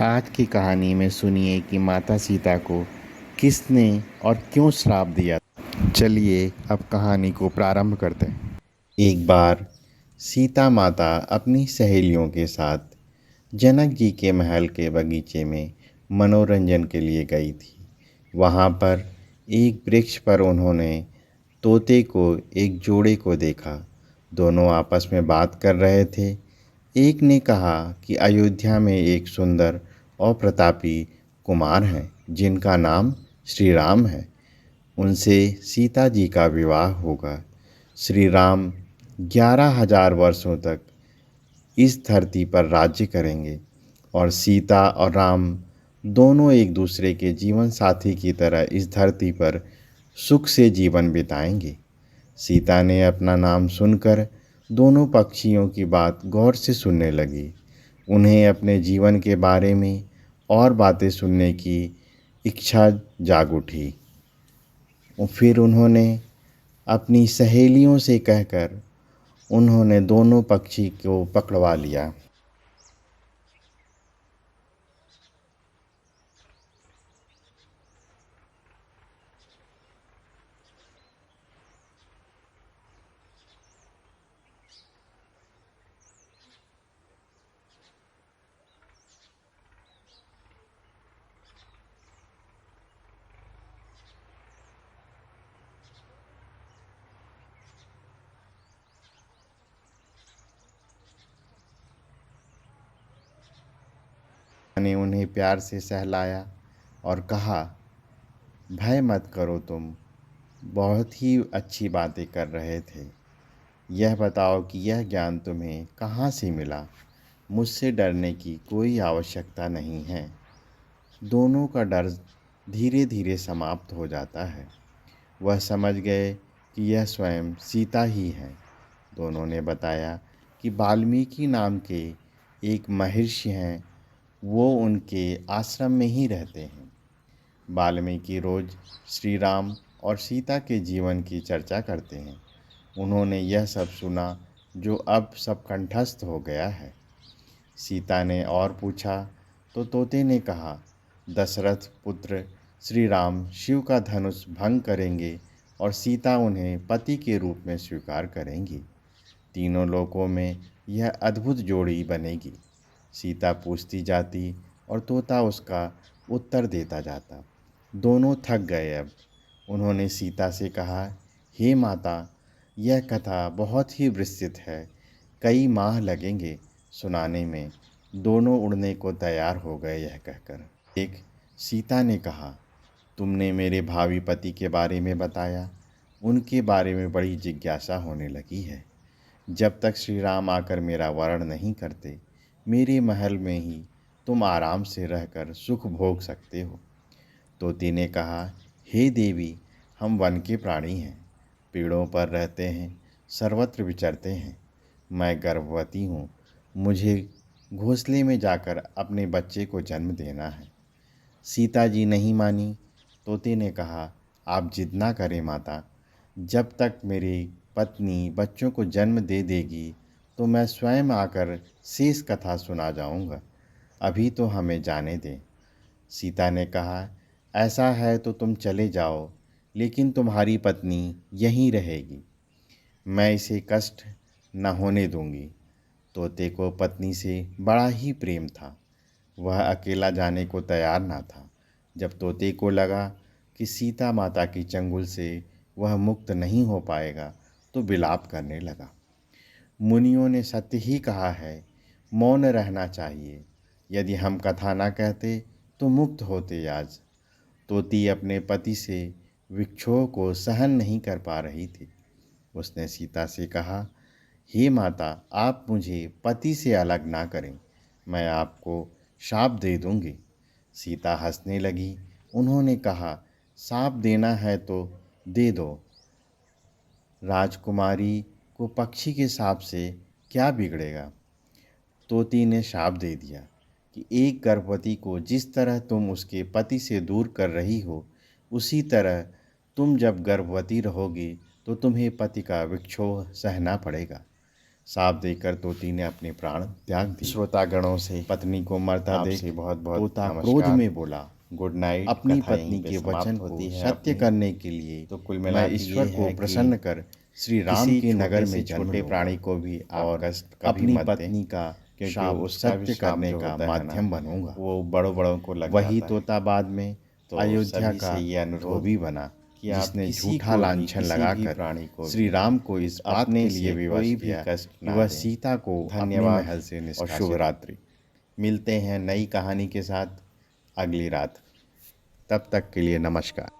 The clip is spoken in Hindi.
आज की कहानी में सुनिए कि माता सीता को किसने और क्यों श्राप दिया। चलिए अब कहानी को प्रारंभ करते हैं। एक बार सीता माता अपनी सहेलियों के साथ जनक जी के महल के बगीचे में मनोरंजन के लिए गई थी। वहाँ पर एक वृक्ष पर उन्होंने तोते को एक जोड़े को देखा। दोनों आपस में बात कर रहे थे। एक ने कहा कि अयोध्या में एक सुंदर और प्रतापी कुमार हैं जिनका नाम श्री राम है। उनसे सीता जी का विवाह होगा। श्री राम 11,000 वर्षों तक इस धरती पर राज्य करेंगे और सीता और राम दोनों एक दूसरे के जीवन साथी की तरह इस धरती पर सुख से जीवन बिताएंगे। सीता ने अपना नाम सुनकर दोनों पक्षियों की बात गौर से सुनने लगी। उन्हें अपने जीवन के बारे में और बातें सुनने की इच्छा जाग उठी। और फिर उन्होंने अपनी सहेलियों से कहकर उन्होंने दोनों पक्षी को पकड़वा लिया। ने उन्हें प्यार से सहलाया और कहा, भय मत करो, तुम बहुत ही अच्छी बातें कर रहे थे। यह बताओ कि यह ज्ञान तुम्हें कहाँ से मिला। मुझसे डरने की कोई आवश्यकता नहीं है। दोनों का डर धीरे धीरे समाप्त हो जाता है। वह समझ गए कि यह स्वयं सीता ही है। दोनों ने बताया कि वाल्मीकि नाम के एक महर्षि हैं, वो उनके आश्रम में ही रहते हैं। वाल्मीकि रोज श्री राम और सीता के जीवन की चर्चा करते हैं। उन्होंने यह सब सुना जो अब सब कंठस्थ हो गया है। सीता ने और पूछा तो तोते ने कहा, दशरथ पुत्र श्री राम शिव का धनुष भंग करेंगे और सीता उन्हें पति के रूप में स्वीकार करेंगी। तीनों लोकों में यह अद्भुत जोड़ी बनेगी। सीता पूछती जाती और तोता उसका उत्तर देता जाता। दोनों थक गए। अब उन्होंने सीता से कहा, हे माता, यह कथा बहुत ही विस्तृत है। कई माह लगेंगे सुनाने में। दोनों उड़ने को तैयार हो गए। यह कहकर एक सीता ने कहा, तुमने मेरे भावी पति के बारे में बताया। उनके बारे में बड़ी जिज्ञासा होने लगी है। जब तक श्री राम आकर मेरा वरण नहीं करते, मेरे महल में ही तुम आराम से रहकर सुख भोग सकते हो। तोते ने कहा, हे देवी, हम वन के प्राणी हैं, पेड़ों पर रहते हैं, सर्वत्र विचरते हैं। मैं गर्भवती हूँ। मुझे घोंसले में जाकर अपने बच्चे को जन्म देना है। सीता जी नहीं मानी। तोते ने कहा, आप जिद ना करें माता। जब तक मेरी पत्नी बच्चों को जन्म दे देगी तो मैं स्वयं आकर शेष कथा सुना जाऊंगा। अभी तो हमें जाने दें। सीता ने कहा, ऐसा है तो तुम चले जाओ, लेकिन तुम्हारी पत्नी यहीं रहेगी। मैं इसे कष्ट न होने दूंगी। तोते को पत्नी से बड़ा ही प्रेम था। वह अकेला जाने को तैयार ना था। जब तोते को लगा कि सीता माता की चंगुल से वह मुक्त नहीं हो पाएगा तो विलाप करने लगा। मुनियों ने सत्य ही कहा है, मौन रहना चाहिए। यदि हम कथा ना कहते तो मुक्त होते आज। तोती अपने पति से विक्षोभ को सहन नहीं कर पा रही थी। उसने सीता से कहा, हे माता, आप मुझे पति से अलग ना करें। मैं आपको शाप दे दूंगी। सीता हंसने लगी। उन्होंने कहा, शाप देना है तो दे दो। राजकुमारी को पक्षी के शाप से क्या बिगड़ेगा। तोती ने शाप दे दिया कि एक गर्भवती को जिस तरह तुम उसके पति से दूर कर रही हो, उसी तरह तुम जब गर्भवती रहोगी तो तुम्हें पति का विक्षोभ सहना पड़ेगा। साफ देखकर तोती ने अपने प्राण त्याग दिए। श्रोतागणों से पत्नी को मरता देख बहुत बहुत तोता क्रोध में बोला, गुड नाइट। अपनी पत्नी के वचन को सत्य करने के लिए तो कुल मिला ईश्वर को प्रसन्न कर श्री राम के नगर में छोटे प्राणी को भी और अपनी पत्नी का शाप सत्य करने का माध्यम बनूंगा। वो बड़ों बड़ों को लग वही तोता बाद में तो अयोध्या का ये अनुभव भी बना कि जिसने झूठा लांछन लगाकर श्री राम को इस बात के लिए विवश किया कि वह सीता को अपने महल से निष्कासित। शुभ रात्रि। मिलते हैं नई कहानी के साथ अगली रात। तब तक के लिए नमस्कार।